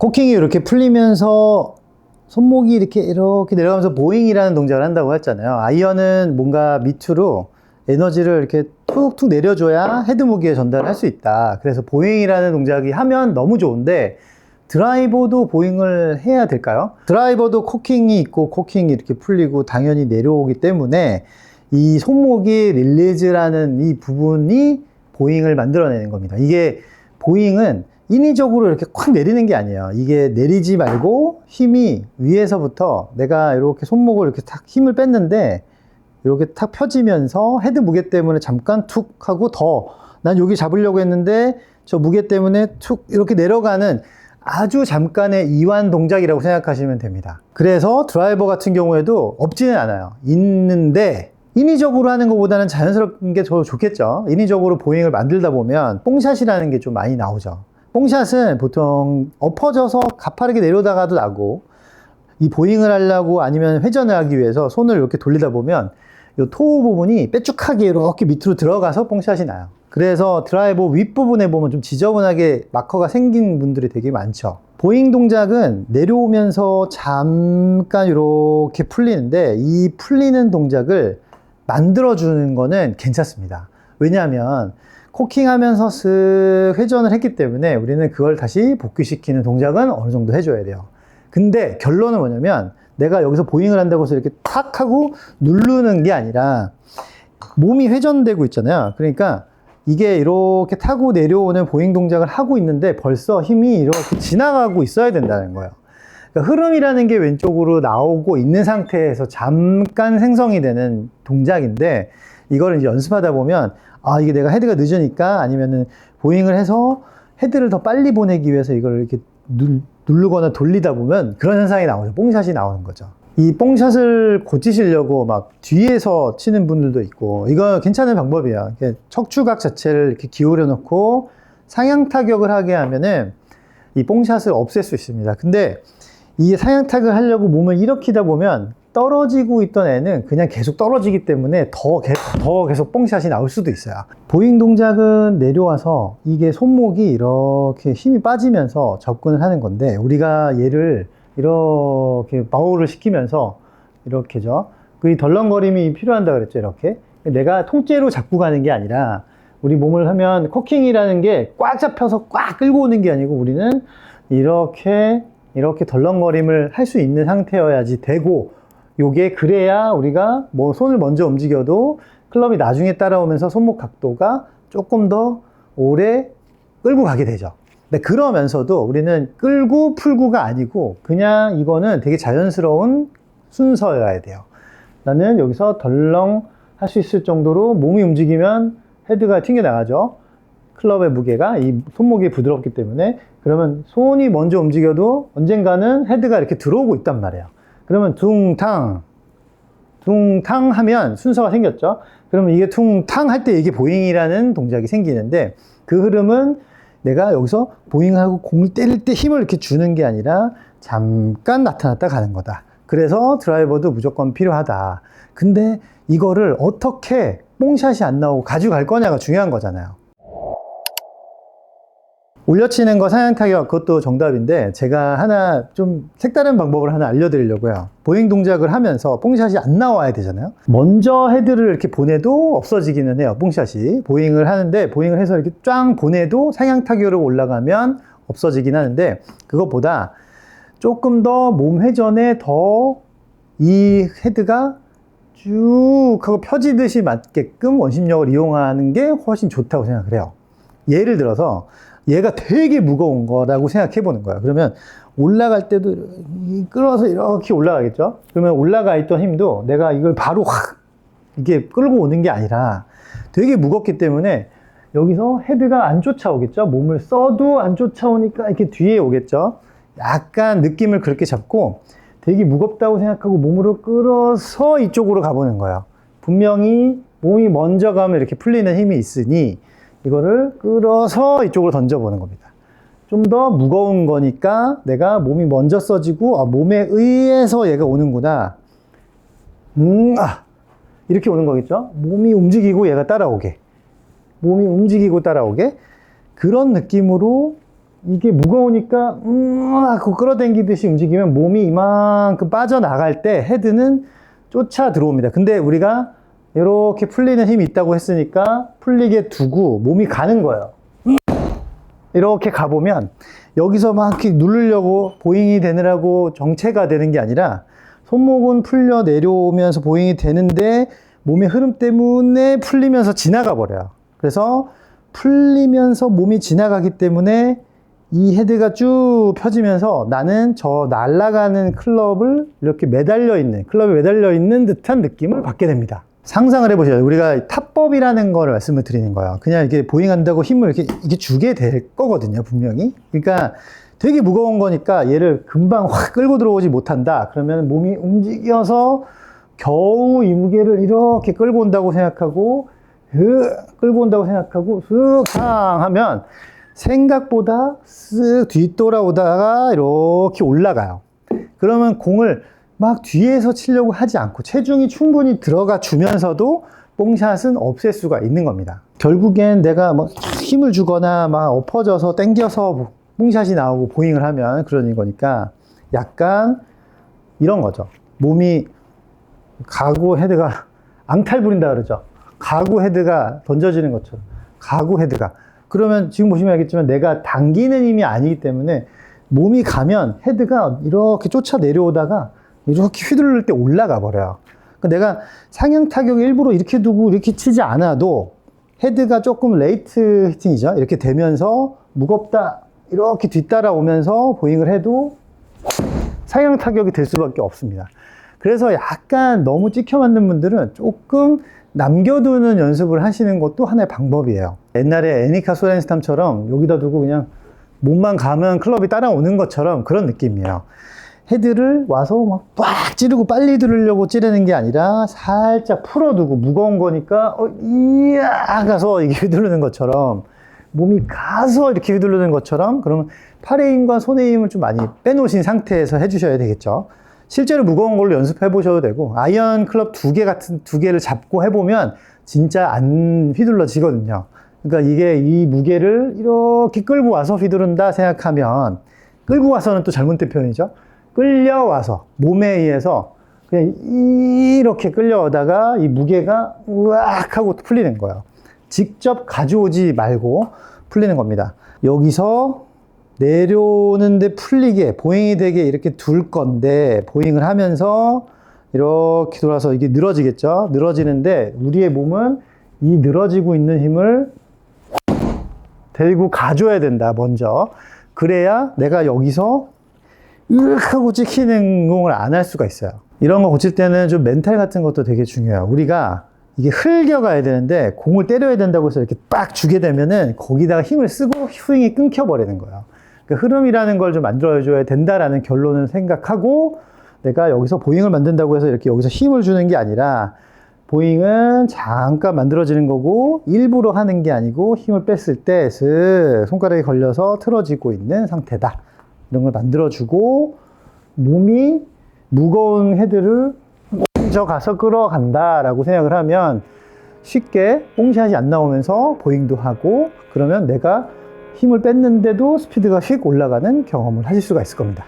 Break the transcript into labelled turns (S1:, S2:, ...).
S1: 코킹이 이렇게 풀리면서 손목이 이렇게 내려가면서 보잉이라는 동작을 한다고 했잖아요. 아이언은 뭔가 밑으로 에너지를 이렇게 툭툭 내려줘야 헤드 무게에 전달할 수 있다. 그래서 보잉이라는 동작이 하면 너무 좋은데 드라이버도 보잉을 해야 될까요? 드라이버도 코킹이 있고 코킹이 이렇게 풀리고 당연히 내려오기 때문에 이 손목이 릴리즈라는 이 부분이 보잉을 만들어내는 겁니다. 이게 보잉은 인위적으로 이렇게 콱 내리는 게 아니에요. 이게 내리지 말고 힘이 위에서부터 내가 이렇게 손목을 이렇게 탁 힘을 뺐는데 이렇게 탁 펴지면서 헤드 무게 때문에 잠깐 툭 하고 난 여기 잡으려고 했는데 저 무게 때문에 툭 이렇게 내려가는 아주 잠깐의 이완 동작이라고 생각하시면 됩니다. 그래서 드라이버 같은 경우에도 없지는 않아요. 있는데 인위적으로 하는 것보다는 자연스럽게 더 좋겠죠. 인위적으로 보잉을 만들다 보면 뽕샷이라는 게 좀 많이 나오죠. 뽕샷은 보통 엎어져서 가파르게 내려다가도 나고, 이 보잉을 하려고 아니면 회전을 하기 위해서 손을 이렇게 돌리다 보면 이 토우 부분이 빼쭉하게 이렇게 밑으로 들어가서 뽕샷이 나요. 그래서 드라이버 윗부분에 보면 좀 지저분하게 마커가 생긴 분들이 되게 많죠. 보잉 동작은 내려오면서 잠깐 이렇게 풀리는데 이 풀리는 동작을 만들어주는 거는 괜찮습니다. 왜냐하면 코킹 하면서 슥 회전을 했기 때문에 우리는 그걸 다시 복귀시키는 동작은 어느 정도 해줘야 돼요. 근데 결론은 뭐냐면 내가 여기서 보잉을 한다고 해서 이렇게 탁 하고 누르는 게 아니라 몸이 회전되고 있잖아요. 그러니까 이게 이렇게 타고 내려오는 보잉 동작을 하고 있는데 벌써 힘이 이렇게 지나가고 있어야 된다는 거예요. 그러니까 흐름이라는 게 왼쪽으로 나오고 있는 상태에서 잠깐 생성이 되는 동작인데 이거를 이제 연습하다 보면 이게 내가 헤드가 늦으니까 아니면은 보잉을 해서 헤드를 더 빨리 보내기 위해서 이걸 이렇게 누르거나 돌리다 보면 그런 현상이 나오죠. 뽕샷이 나오는 거죠. 이 뽕샷을 고치시려고 막 뒤에서 치는 분들도 있고, 이거 괜찮은 방법이에요. 척추각 자체를 이렇게 기울여 놓고 상향 타격을 하게 하면은 이 뽕샷을 없앨 수 있습니다. 근데 이 상향 타격을 하려고 몸을 일으키다 보면 떨어지고 있던 애는 그냥 계속 떨어지기 때문에 더 계속 뽕샷이 나올 수도 있어요. 보잉 동작은 내려와서 이게 손목이 이렇게 힘이 빠지면서 접근을 하는 건데, 우리가 얘를 이렇게 바울을 시키면서 이렇게죠. 그 덜렁거림이 필요한다 그랬죠. 이렇게 내가 통째로 잡고 가는 게 아니라 우리 몸을 하면 코킹이라는 게 꽉 잡혀서 꽉 끌고 오는 게 아니고 우리는 이렇게 덜렁거림을 할 수 있는 상태여야지 되고, 요게 그래야 우리가 뭐 손을 먼저 움직여도 클럽이 나중에 따라오면서 손목 각도가 조금 더 오래 끌고 가게 되죠. 근데 그러면서도 우리는 끌고 풀고가 아니고 그냥 이거는 되게 자연스러운 순서여야 돼요. 나는 여기서 덜렁 할 수 있을 정도로 몸이 움직이면 헤드가 튕겨나가죠. 클럽의 무게가 이 손목이 부드럽기 때문에. 그러면 손이 먼저 움직여도 언젠가는 헤드가 이렇게 들어오고 있단 말이에요. 그러면 둥탕 하면 순서가 생겼죠. 그러면 이게 퉁탕 할 때 이게 보잉이라는 동작이 생기는데, 그 흐름은 내가 여기서 보잉하고 공을 때릴 때 힘을 이렇게 주는 게 아니라 잠깐 나타났다 가는 거다. 그래서 드라이버도 무조건 필요하다. 근데 이거를 어떻게 뽕샷이 안 나오고 가져갈 거냐가 중요한 거잖아요. 올려치는 거 상향 타격, 그것도 정답인데 제가 하나 좀 색다른 방법을 하나 알려드리려고요. 보잉 동작을 하면서 뽕샷이 안 나와야 되잖아요. 먼저 헤드를 이렇게 보내도 없어지기는 해요. 뽕샷이 보잉을 하는데, 보잉을 해서 이렇게 쫙 보내도 상향 타격으로 올라가면 없어지긴 하는데, 그것보다 조금 더 몸 회전에 더 이 헤드가 쭉 하고 펴지듯이 맞게끔 원심력을 이용하는 게 훨씬 좋다고 생각을 해요. 예를 들어서 얘가 되게 무거운 거라고 생각해 보는 거야. 그러면 올라갈 때도 끌어서 이렇게 올라가겠죠? 그러면 올라가 있던 힘도 내가 이걸 바로 확 이게 끌고 오는 게 아니라 되게 무겁기 때문에 여기서 헤드가 안 쫓아오겠죠? 몸을 써도 안 쫓아오니까 이렇게 뒤에 오겠죠? 약간 느낌을 그렇게 잡고 되게 무겁다고 생각하고 몸으로 끌어서 이쪽으로 가보는 거예요. 분명히 몸이 먼저 가면 이렇게 풀리는 힘이 있으니 이거를 끌어서 이쪽으로 던져보는 겁니다. 좀 더 무거운 거니까 내가 몸이 먼저 써지고 몸에 의해서 얘가 오는구나. 이렇게 오는 거겠죠? 몸이 움직이고 얘가 따라오게. 몸이 움직이고 따라오게. 그런 느낌으로 이게 무거우니까 하고 끌어당기듯이 움직이면 몸이 이만큼 빠져나갈 때 헤드는 쫓아 들어옵니다. 근데 우리가 이렇게 풀리는 힘이 있다고 했으니까 풀리게 두고 몸이 가는 거예요. 이렇게 가보면 여기서 막 이렇게 누르려고 보잉이 되느라고 정체가 되는 게 아니라 손목은 풀려 내려오면서 보잉이 되는데 몸의 흐름 때문에 풀리면서 지나가 버려요. 그래서 풀리면서 몸이 지나가기 때문에 이 헤드가 쭉 펴지면서 나는 저 날아가는 클럽을 이렇게 클럽에 매달려 있는 듯한 느낌을 받게 됩니다. 상상을 해보셔요. 우리가 탑법이라는 거를 말씀을 드리는 거예요. 그냥 이렇게 보잉한다고 힘을 이렇게 주게 될 거거든요, 분명히. 그러니까 되게 무거운 거니까 얘를 금방 확 끌고 들어오지 못한다. 그러면 몸이 움직여서 겨우 이 무게를 이렇게 끌고 온다고 생각하고, 끌고 온다고 생각하고, 슥 하면 생각보다 쓱 뒤돌아오다가 이렇게 올라가요. 그러면 공을 막 뒤에서 치려고 하지 않고 체중이 충분히 들어가 주면서도 뽕샷은 없앨 수가 있는 겁니다. 결국엔 내가 뭐 힘을 주거나 막 엎어져서 당겨서 뽕샷이 나오고 보잉을 하면 그런 거니까 약간 이런 거죠. 몸이 가구 헤드가 앙탈 부린다 그러죠. 가구 헤드가 던져지는 것처럼 가구 헤드가. 그러면 지금 보시면 알겠지만 내가 당기는 힘이 아니기 때문에 몸이 가면 헤드가 이렇게 쫓아 내려오다가 이렇게 휘두를 때 올라가 버려요. 그러니까 내가 상향 타격 일부러 이렇게 두고 이렇게 치지 않아도 헤드가 조금 레이트 히팅이죠. 이렇게 되면서 무겁다 이렇게 뒤따라오면서 보잉을 해도 상향 타격이 될 수밖에 없습니다. 그래서 약간 너무 찍혀 맞는 분들은 조금 남겨두는 연습을 하시는 것도 하나의 방법이에요. 옛날에 애니카 소렌스탐처럼 여기다 두고 그냥 몸만 가면 클럽이 따라오는 것처럼 그런 느낌이에요. 헤드를 와서 막 빡 찌르고 빨리 들으려고 찌르는 게 아니라 살짝 풀어두고 무거운 거니까 이야 가서 이게 휘두르는 것처럼 몸이 가서 이렇게 휘두르는 것처럼 그러면 팔의 힘과 손의 힘을 좀 많이 빼놓으신 상태에서 해주셔야 되겠죠. 실제로 무거운 걸로 연습해 보셔도 되고 아이언 클럽 두 개를 잡고 해보면 진짜 안 휘둘러지거든요. 그러니까 이게 이 무게를 이렇게 끌고 와서 휘두른다 생각하면 끌고 와서는 또 잘못된 표현이죠. 끌려와서 몸에 의해서 그냥 이렇게 끌려오다가 이 무게가 우악 하고 풀리는 거예요. 직접 가져오지 말고 풀리는 겁니다. 여기서 내려오는데 풀리게 보잉이 되게 이렇게 둘 건데 보잉을 하면서 이렇게 돌아서 이게 늘어지겠죠. 늘어지는데 우리의 몸은 이 늘어지고 있는 힘을 데리고 가줘야 된다 먼저. 그래야 내가 여기서 으악 하고 찍히는 공을 안 할 수가 있어요. 이런 거 고칠 때는 좀 멘탈 같은 것도 되게 중요해요. 우리가 이게 흘겨가야 되는데 공을 때려야 된다고 해서 이렇게 빡 주게 되면은 거기다가 힘을 쓰고 스윙이 끊겨버리는 거예요. 그러니까 흐름이라는 걸 좀 만들어줘야 된다라는 결론을 생각하고 내가 여기서 보잉을 만든다고 해서 이렇게 여기서 힘을 주는 게 아니라 보잉은 잠깐 만들어지는 거고 일부러 하는 게 아니고 힘을 뺐을 때 슥 손가락에 걸려서 틀어지고 있는 상태다. 이런 걸 만들어주고 몸이 무거운 헤드를 먼저 가서 끌어간다라고 생각을 하면 쉽게 뽕샷이 안 나오면서 보잉도 하고 그러면 내가 힘을 뺐는데도 스피드가 휙 올라가는 경험을 하실 수가 있을 겁니다.